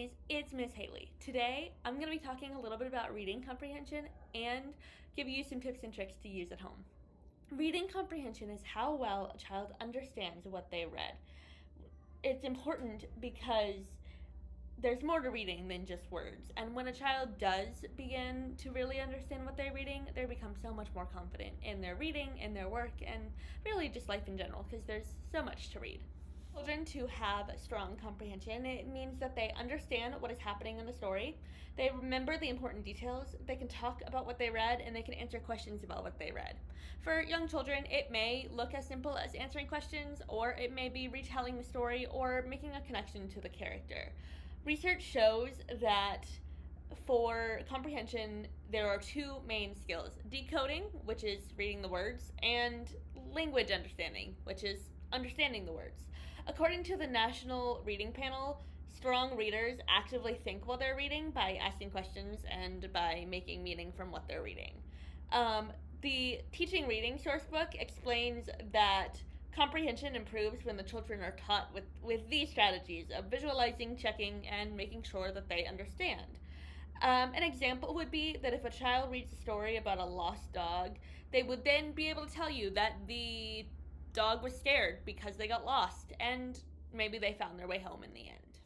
families, it's Miss Haley. Today, I'm going to be talking a little bit about reading comprehension and give you some tips and tricks to use at home. Reading comprehension is how well a child understands what they read. It's important because there's more to reading than just words. And when a child does begin to really understand what they're reading, they become so much more confident in their reading, in their work, and really just life in general, because there's so much to read. Children to have strong comprehension, it means that they understand what is happening in the story, they remember the important details, they can talk about what they read, and they can answer questions about what they read. For young children, it may look as simple as answering questions, or it may be retelling the story or making a connection to the character. Research shows that for comprehension, there are two main skills: decoding, which is reading the words, and language understanding, which is understanding the words. According to the National Reading Panel, strong readers actively think while they're reading by asking questions and by making meaning from what they're reading. The Teaching Reading Sourcebook explains that comprehension improves when the children are taught with these strategies of visualizing, checking, and making sure that they understand. An example would be that if a child reads a story about a lost dog, they would then be able to tell you that the dog was scared because they got lost, and maybe they found their way home in the end.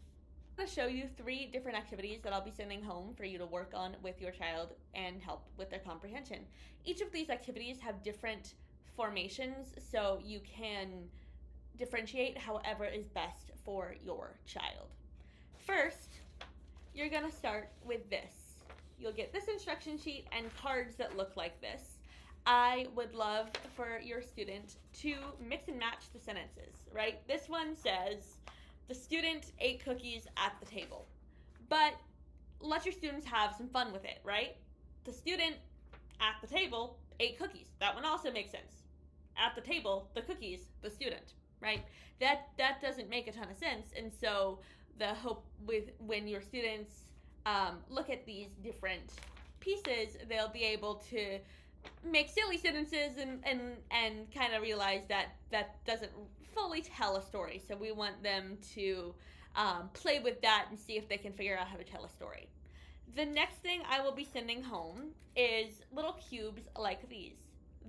I'm going to show you 3 different activities that I'll be sending home for you to work on with your child and help with their comprehension. Each of these activities have different formations, so you can differentiate however is best for your child. First, you're going to start with this. You'll get this instruction sheet and cards that look like this. I would love for your student to mix and match the sentences, right? This one says, the student ate cookies at the table. But let your students have some fun with it, right? The student at the table ate cookies. That one also makes sense. At the table, the cookies, the student, right? That doesn't make a ton of sense. And so the hope with when your students look at these different pieces, they'll be able to make silly sentences and kind of realize that doesn't fully tell a story. So we want them to play with that and see if they can figure out how to tell a story. The next thing I will be sending home is little cubes like these.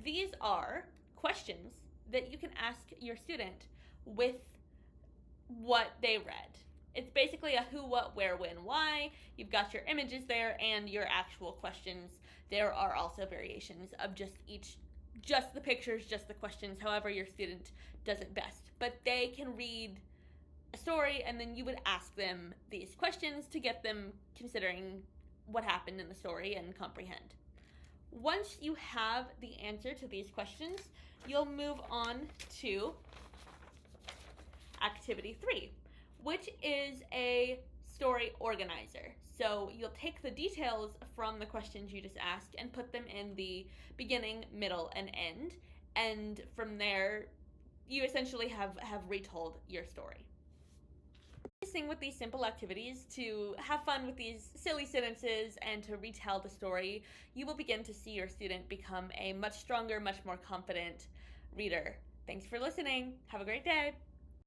These are questions that you can ask your student with what they read. It's basically a who, what, where, when, why. You've got your images there and your actual questions. There are also variations of just the pictures, just the questions, however your student does it best. But they can read a story, and then you would ask them these questions to get them considering what happened in the story and comprehend. Once you have the answer to these questions, you'll move on to activity 3, which is a story organizer. So you'll take the details from the questions you just asked and put them in the beginning, middle, and end. And from there, you essentially have retold your story. Practicing with these simple activities to have fun with these silly sentences and to retell the story, you will begin to see your student become a much stronger, much more confident reader. Thanks for listening. Have a great day.